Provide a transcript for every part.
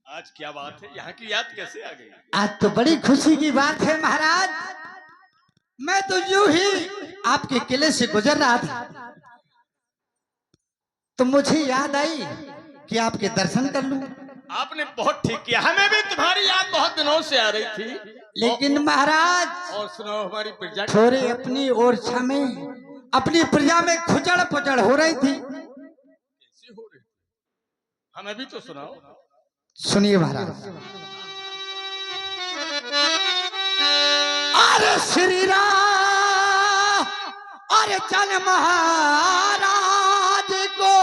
आज क्या बात है, यहाँ की याद कैसे आ गई? आज तो बड़ी खुशी की बात है महाराज। मैं तो यूं ही आपके किले से गुजर रहा था तो मुझे याद आई कि आपके दर्शन कर लूं। आपने बहुत ठीक किया, हमें भी तुम्हारी याद बहुत दिनों से आ रही थी। लेकिन महाराज और सुनाओ हमारी प्रजा थोड़ी अपनी ओरछा में अपनी प्रजा में खुचड़ पुचड़ हो रही थी। कैसी हो रही? हमें भी तो सुनाओ। सुनिए महाराज। अरे श्री राम अरे जन महाराज को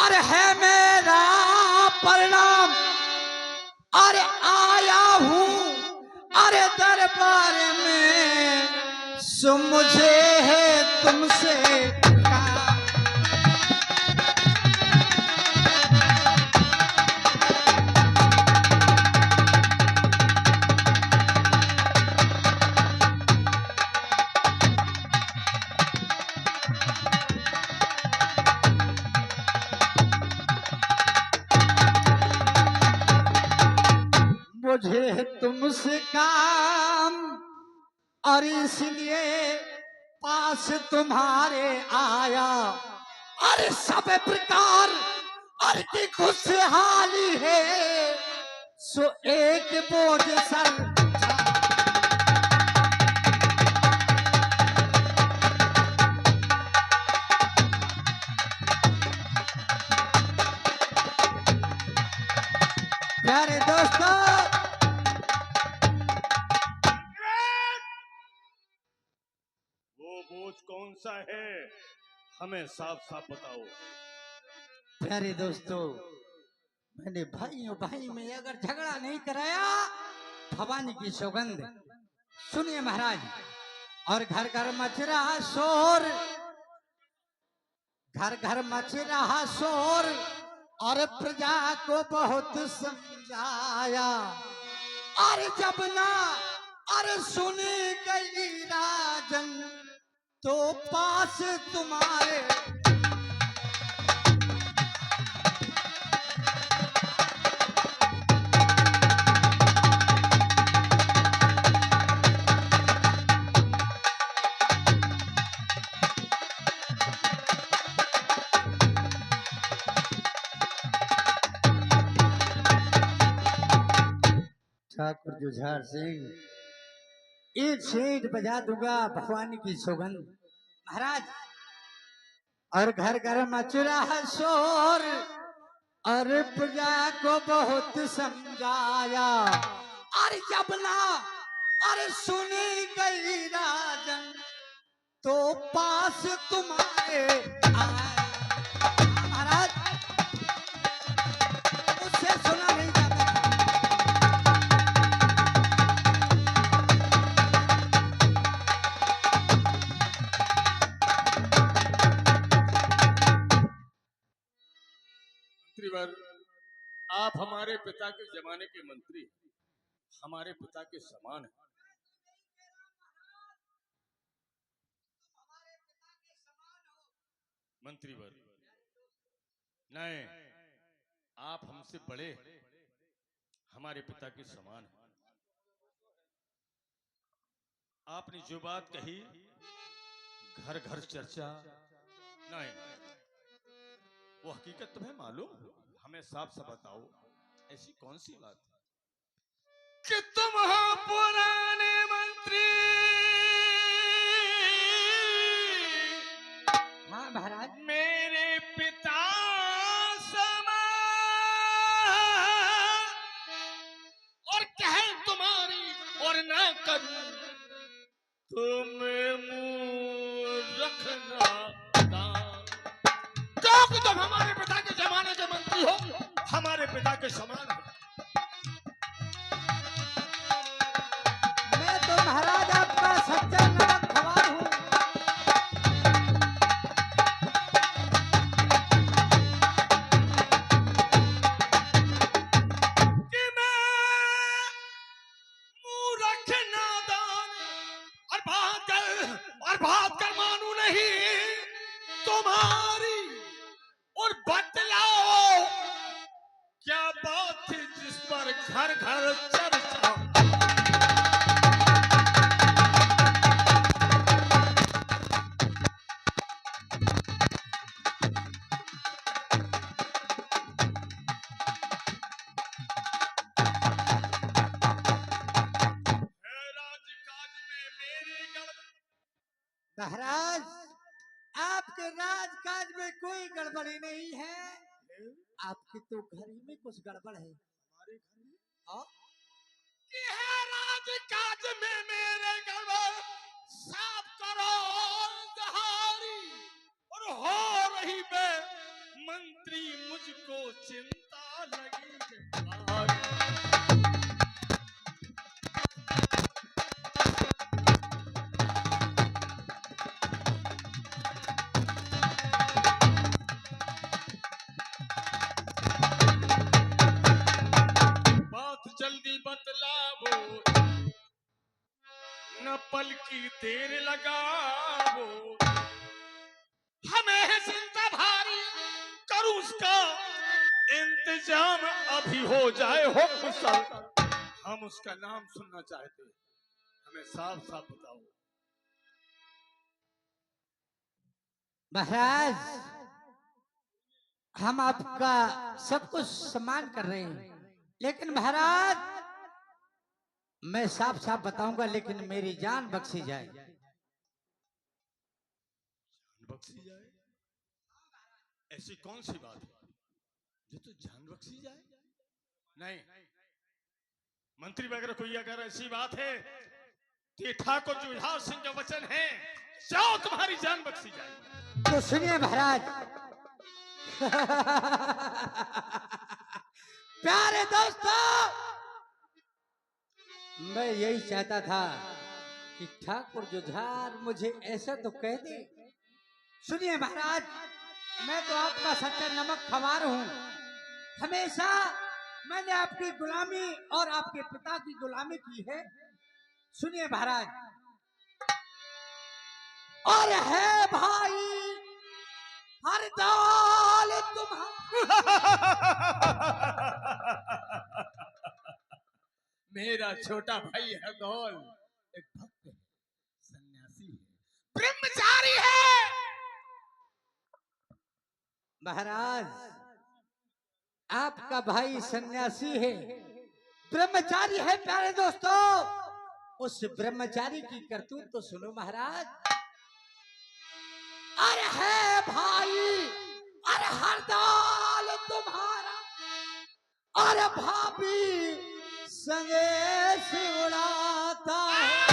अरे है मेरा प्रणाम। अरे आया हूँ अरे दरबार में सो मुझे है तुमसे मुझे तुमसे काम और इसलिए पास तुम्हारे आया। अरे सब प्रकार और की खुशहाली है सो एक बोझ सर। प्यारे दोस्तों वो बोझ कौन सा है, हमें साफ साफ बताओ। प्यारे दोस्तों मैंने भाइयों भाई में अगर झगड़ा नहीं कराया भवानी की सौगंध। सुनिए महाराज। और घर घर मच रहा शोर घर घर मच रहा शोर और प्रजा को बहुत समझाया। अरे जब ना अरे सुनी गई राजन तो पास तुम्हारे ठाकुर जुझार सिंह एक सेठ बजा दूंगा भगवान की सौगंध। महाराज और घर घर मच रहा शोर और प्रजा को बहुत समझाया। अरे जब ना अरे सुनी गई राजन तो पास तुम्हारे आया। महाराज उससे सुना नहीं जाता। मंत्रीवर, आप हमारे पिता के जमाने के मंत्री हैं, हमारे पिता के समान हैं। मंत्रीवर नहीं, आप हमसे बड़े हमारे पिता के समान हैं। आपने जो बात कही घर घर चर्चा नहीं, वो हकीकत तुम्हें मालूम? हमें साफ साफ बताओ, ऐसी कौन सी बात है कि तुम हो पुराने मंत्री? हाँ महाराज मेरे पिता समान और कहे तुम्हारी और ना करूं तुम मुंह रखना दान। क्योंकि तुम हमारे पिता के जमाने के मंत्री हो, हमारे पिता के समान हो। मैं तो महाराज आपका सच्चा नमक खवार हूँ। कि मैं मुंह रखना दान और भाग कर मानू नहीं तुम्हारी। और बतलाओ क्या बात थी घर घर चर्चा। राजकाज में मेरी महाराज, आपके राजकाज में कोई गड़बड़ी नहीं है। आपके तो घर ही में कुछ गड़बड़ है। हमारे घर में हाँ? कि है राजकाज में मेरे गड़बड़ साफ करो दहारी, और हो रही बे मंत्री मुझको चिंता लगी है भारी। बात जल्दी बतलावो, न पल की देर लगावो, हमें है चिंता भारी, करूं उसका इंतजाम अभी हो जाए हो कुशल। हम उसका नाम सुनना चाहते हैं, हमें साफ साफ बताओ। महाराज, हम आपका सब कुछ सम्मान कर रहे हैं, लेकिन महाराज मैं साफ साफ बताऊंगा, लेकिन मेरी जान बख्शी जाए। बख्शी जाए? ऐसी कौन सी बात है जो तो जान बख्शी जाए? नहीं, मंत्री वगैरह कोई अगर ऐसी बात है तो ये ठाकुर जुझार सिंह का वचन है, जाओ तुम्हारी जान बख्शी जाए। तो सुनिए महाराज। प्यारे दोस्तों, मैं यही चाहता था कि ठाकुर जुझार मुझे ऐसा तो कह दे। सुनिए महाराज, मैं तो आपका सच्चा नमक खवार हूँ। हमेशा मैंने आपकी गुलामी और आपके पिता की गुलामी की है। सुनिए महाराज, और है भाई हर दाल मेरा छोटा भाई है दौल, एक भक्त है, सन्यासी है, ब्रह्मचारी है। महाराज, आपका भाई सन्यासी है, ब्रह्मचारी है। प्यारे दोस्तों, उस ब्रह्मचारी की करतूत तो सुनो महाराज। अरे है भाई, अरे हर दाल तुम्हारा, अरे भाभी संगे से उड़ाता है।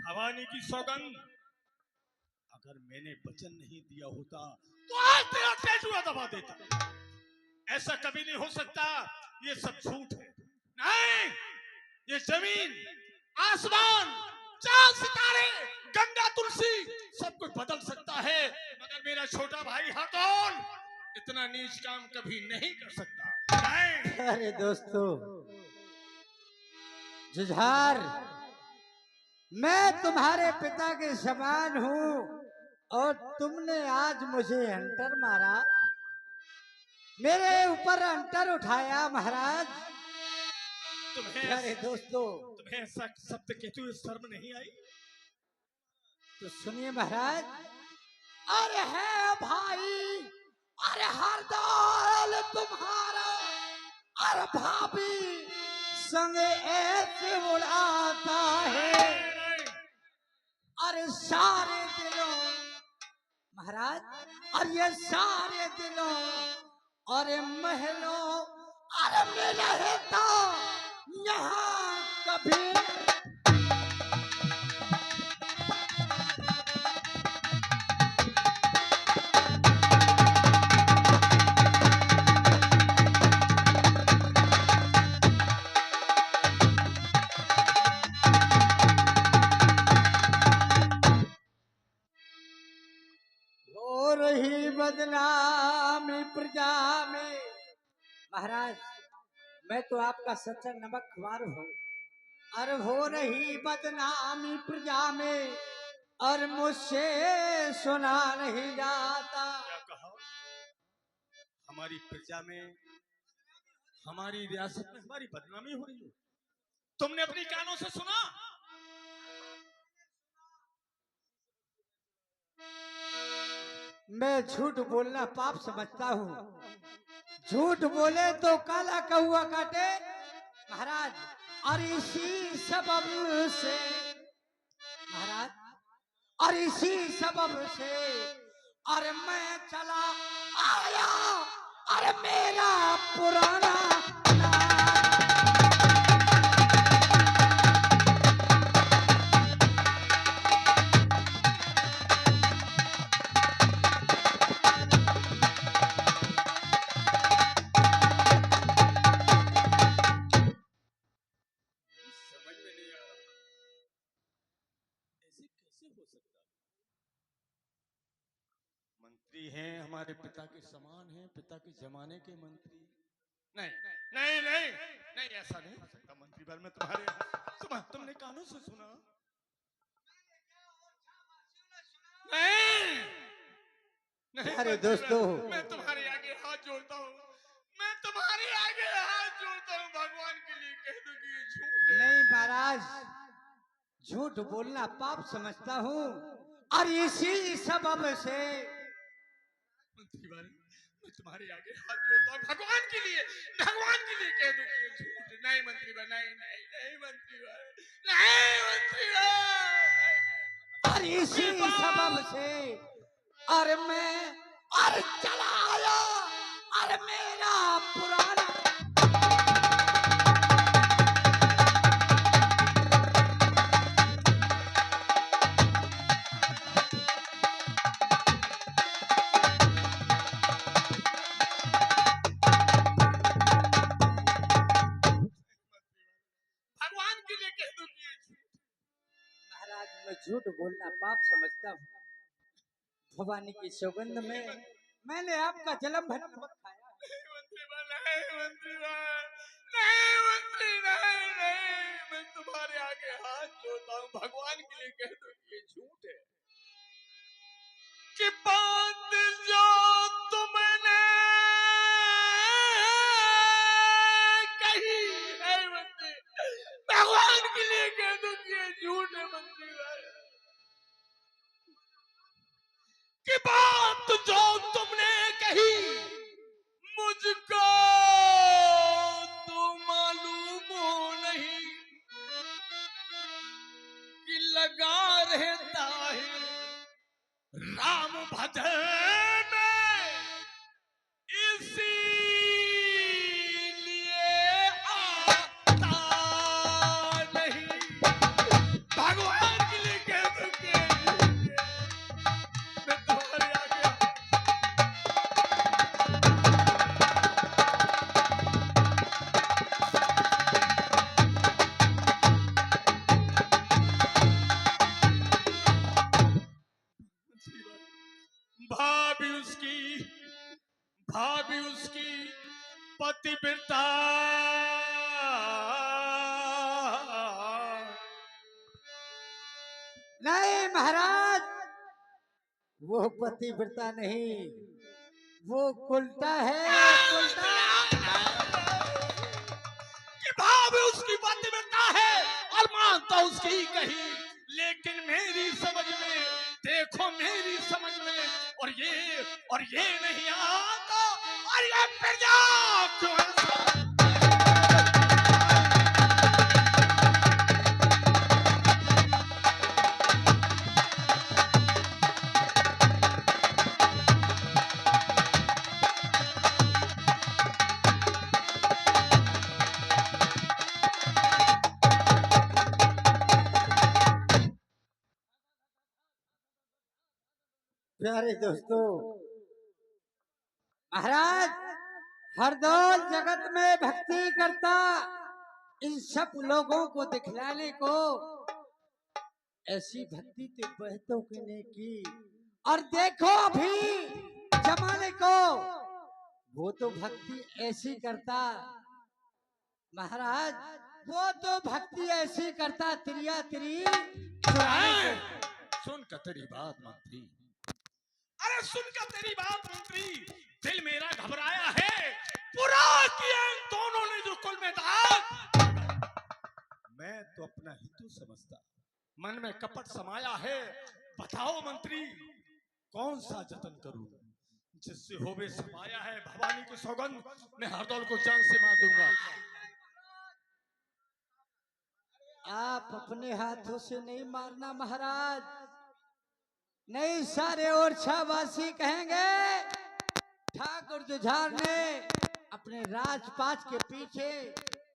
भवानी की सौगंध, अगर मैंने वचन नहीं दिया होता तो आज तेरा टेटुआ दबा देता। ऐसा कभी नहीं हो सकता, ये सब झूठ है। नहीं, ये जमीन आसमान चांद सितारे गंगा तुलसी सब कुछ बदल सकता है, मगर मेरा छोटा भाई हाथोन इतना नीच काम कभी नहीं कर सकता। नहीं। अरे दोस्तों, जुझार, मैं तुम्हारे पिता के समान हूँ और तुमने आज मुझे हंटर मारा, मेरे ऊपर हंटर उठाया महाराज। अरे दोस्तों, तुम्हें ऐसा शब्द कहते हुए शर्म नहीं आई? तो सुनिए महाराज। अरे है भाई, अरे हर दाल तुम्हारा, अरे भाभी संग ऐसे उड़ाता है। अरे सारे दिलों महाराज, और ये सारे दिलों और महलों, अरे में रहता यहाँ कभी। हो रही बदनामी प्रजा में। महाराज, मैं तो आपका सच्चा नमक ख्वार हूँ। अरे हो रही बदनामी प्रजा में, और मुझसे सुना नहीं जाता। क्या कहा? हमारी प्रजा में, हमारी रियासत में हमारी बदनामी हो रही है। तुमने अपनी कानों से सुना? मैं झूठ बोलना पाप समझता हूँ। झूठ बोले तो काला कौआ काटे महाराज। और इसी सबब से महाराज, और इसी सबब से और मैं चला आया और मेरा पुराना समझ में नहीं आ रहा, ऐसे कैसे हो सकता है? मंत्री हैं, हमारे पिता के समान हैं, पिता के जमाने के मंत्री। नहीं नहीं नहीं नहीं, ऐसा नहीं हो सकता मंत्री बाल। मैं तुमने कानों से सुना? नहीं नहीं अरे मंत्री दोस्तों, बाल, मैं तुम्हारे आगे हाथ जोड़ता हूँ। मैं तुम्हारे आगे हाथ जोड़ता हूँ, भगवान के लिए कह दो कि ये झूठ है। नहीं महाराज, झूठ बोलना पाप समझता हूँ और इसी सबब से मंत्री बाल, मैं तुम्हारे आगे हाथ जोड़ता हूँ, भगवान के लिए कह दो कि ये झूठ है। नहीं मंत्री बाल, नहीं नहीं नहीं मंत्री बाल, नहीं मंत्री बाल। और इसी सबब से और मैं और चला आया और मेरा पुराना भगवान के लिए कह दो कि ये झूठ है। महाराज, मैं झूठ बोलना पाप समझता हूँ। भवानी की सौगंध में मैंने आपका जन्म भर नमक खाया। नहीं मंत्री बाल, नहीं मंत्री बाल, नहीं मंत्री, नहीं नहीं, मैं तुम्हारे आगे हाथ जोड़ता हूँ, भगवान के लिए कह दो कि ये झूठ है। कि बात जो तुमने कही है मंत्री, भगवान के लिए कह दो कि ये झूठ है मंत्री बाल। कि बात जो तुमने कही मुझको तो मालूम हो नहीं कि लगा रहता है राम भजन में, इसीलिए आता नहीं। भगवान के लिए कह दो कि मैं तुम्हारे आगे भाभी उसकी भाभी उसकी पतिव्रता, नहीं महाराज, वो पतिव्रता नहीं, वो उल्टा है, उल्टा। कि भाभी उसकी पतिव्रता है और मानता उसकी कही, लेकिन मेरी समझ में, देखो मेरी समझ में, और ये नहीं आता, और ये प्रजा क्यों ऐसा? प्यारे दोस्तों, महाराज, हर दौर जगत में भक्ति करता इन सब लोगों को दिखलाने को ऐसी भक्ति तो बहतों के ने की। और देखो अभी जमाने को, वो तो भक्ति ऐसी करता महाराज, वो तो भक्ति ऐसी करता तिरिया तिरी चुराने को। सुनकर तेरी बात मंत्री, अरे सुनकर तेरी बात मंत्री, दिल मेरा घबराया है। पूरा किया इन दोनों ने जो कुल में दाग। मैं तो अपना हितू समझता, मन में कपट समाया है। बताओ मंत्री, कौन सा जतन करूं जिससे होवे समाया है। भवानी की सौगंध, मैं हरदौल को जान से मार दूंगा। आप अपने हाथों से नहीं मारना महाराज, नहीं सारे ओरछावासी कहेंगे ठाकुर जुझार ने अपने राजपाट के पीछे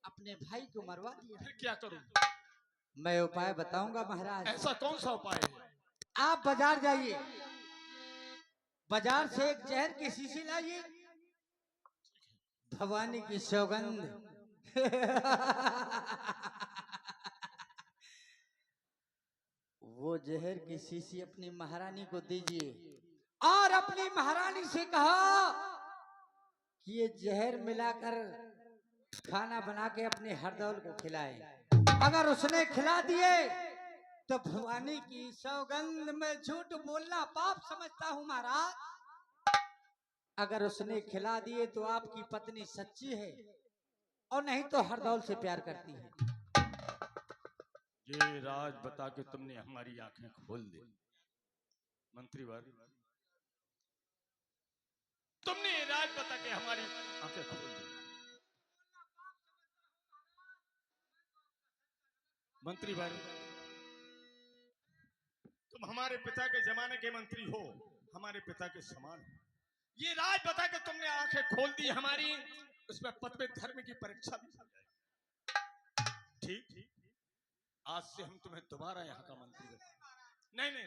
अपने भाई को मरवा दिया। फिर क्या करूं? मैं उपाय बताऊंगा महाराज। ऐसा कौन सा उपाय है? आप बाजार जाइए, बाजार से एक जहर की शीशी लाइए, भवानी की सौगंध वो जहर की शीशी अपनी महारानी को दीजिए और अपनी महारानी से कहो कि ये जहर मिलाकर खाना बना के अपने हरदौल को खिलाए। अगर उसने खिला दिए तो भवानी की सौगंध में झूठ बोलना पाप समझता हूँ महाराज। अगर उसने खिला दिए तो आपकी पत्नी सच्ची है और नहीं तो हरदौल से प्यार करती है। ये राज बता के तुमने हमारी आंखें खोल दी मंत्रीवर, तुमने ये राज बता के हमारी आंखें खोल दी। मंत्रीवर, तुम हमारे पिता के जमाने के मंत्री हो, हमारे पिता के समान हो। ये राज बता के तुमने आंखें खोल दी हमारी, उसमें पद में धर्म की परीक्षा भी हो जाए। ठीक, आज से हम तुम्हें दोबारा यहाँ का मंत्री बनाएंगे। नहीं नहीं,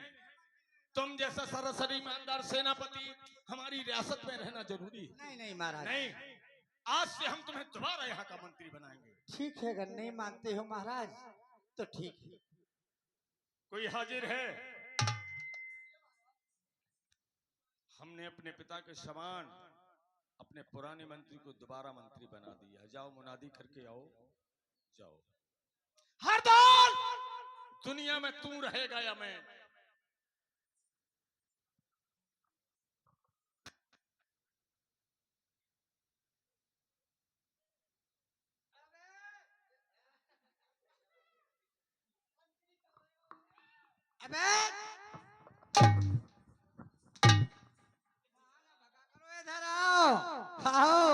तुम जैसा सरसरी ईमानदार सेनापति हमारी रियासत में रहना जरूरी है। नहीं नहीं महाराज, नहीं, आज से हम तुम्हें दोबारा यहाँ का मंत्री बनाएंगे। ठीक है, अगर नहीं मानते हो महाराज तो ठीक है। कोई हाजिर है? हमने अपने पिता के समान अपने पुराने मंत्री को दोबारा मंत्री बना दिया। जाओ मुनादी करके आओ, जाओ। हरदौल, दुनिया में तू रहेगा या मैं? अबे इधर आओ, आओ।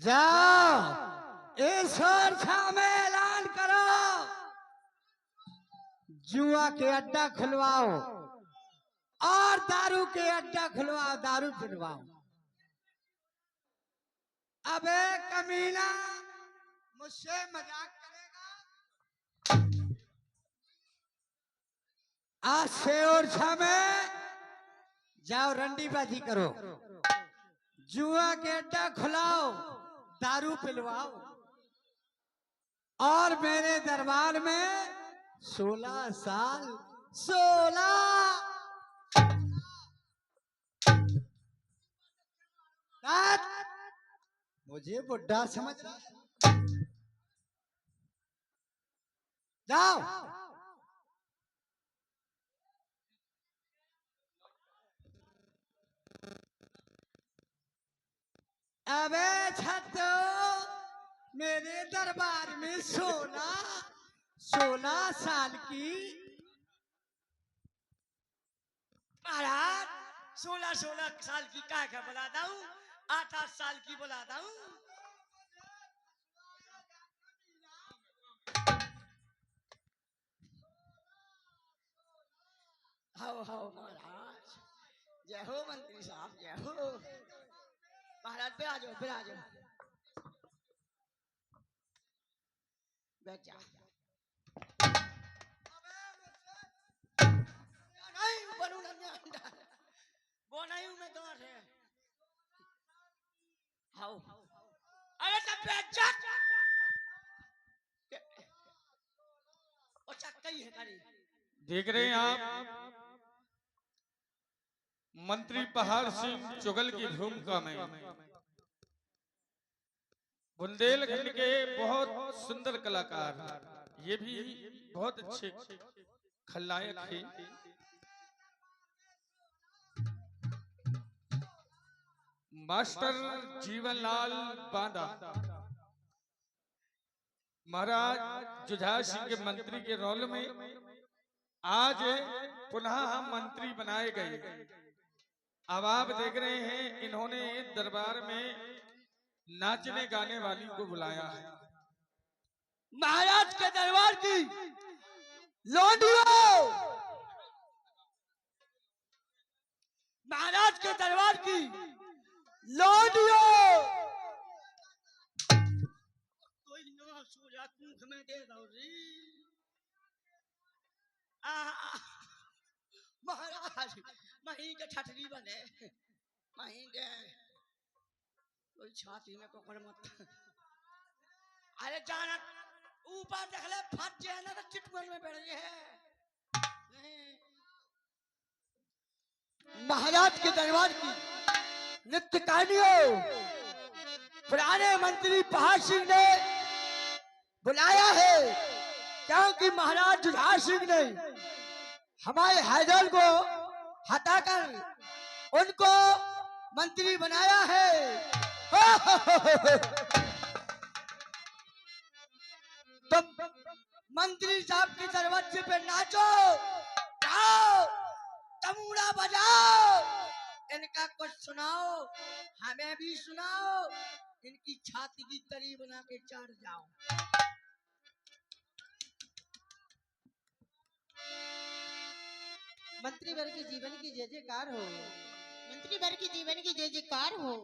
जाओ इस ओरछा में ऐलान करो, जुआ के अड्डा खुलवाओ और दारू के अड्डा खुलवाओ, दारू पिलवाओ। अबे कमीना, मुझसे मजाक करेगा? आज से ओरछा में जाओ रंडीबाजी करो, जुआ के अड्डा खुलाओ, दारू पिलवाओ और मेरे दरबार में 16 साल 16 मुझे बुढ़ा समझ रहा है? जाओ। अबे छत्तो, मेरे दरबार में 16 साल की महाराज 16 साल की क्या बुलाता हूँ, 8 साल की बुलाता हूँ। हाओ महाराज, जय हो मंत्री साहब, जय हो महाराज। पे आ जाओ, बैठ जा। नहीं बनू ना, वो नहीं हूँ मैं, कहाँ है? हाओ, अरे तब बैठ जा। और चक्कई है करी। देख रहे हैं आप मंत्री पहाड़ सिंह चुगल की भूमिका में बुंदेलखंड के बहुत सुंदर कलाकार, ये भी बहुत अच्छे खलनायक थे। मास्टर जीवनलाल बांदा महाराज जुझार सिंह के मंत्री के रोल में आज पुनः हम मंत्री बनाए गए। अब आप देख रहे हैं इन्होंने दरबार में नाचने गाने वाली को बुलाया है। महाराज के दरबार की लौंडियों, महाराज के दरबार की लौंडियों, कोई नवा सूरज मुख में दे दो री। महाराज मही के ठठरी बने, मही के कोई छाती में पकड़ मत। अरे जाना ऊपर देख ले, फट जाए ना तो चिटकुल में बैठ गए हैं। महाराज के दरबार की नृत्य कहानियों पुराने मंत्री पहाड़ सिंह ने बुलाया है, क्योंकि महाराज जुझार सिंह ने हमारे हैदर को हटाकर उनको मंत्री बनाया है। तो मंत्री साहब के दरवाजे पे नाचो, गाओ, तमूड़ा बजाओ, इनका कुछ सुनाओ, हमें भी सुनाओ, इनकी छाती की तरी बना के चढ़ जाओ। मंत्री वर के जीवन की जय जयकार हो, मंत्री वर के जीवन की जय जयकार हो।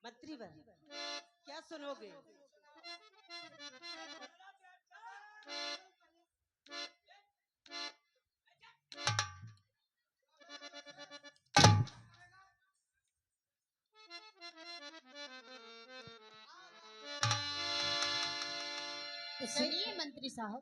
मंत्री वर क्या सुनोगे? सुनिए मंत्री साहब,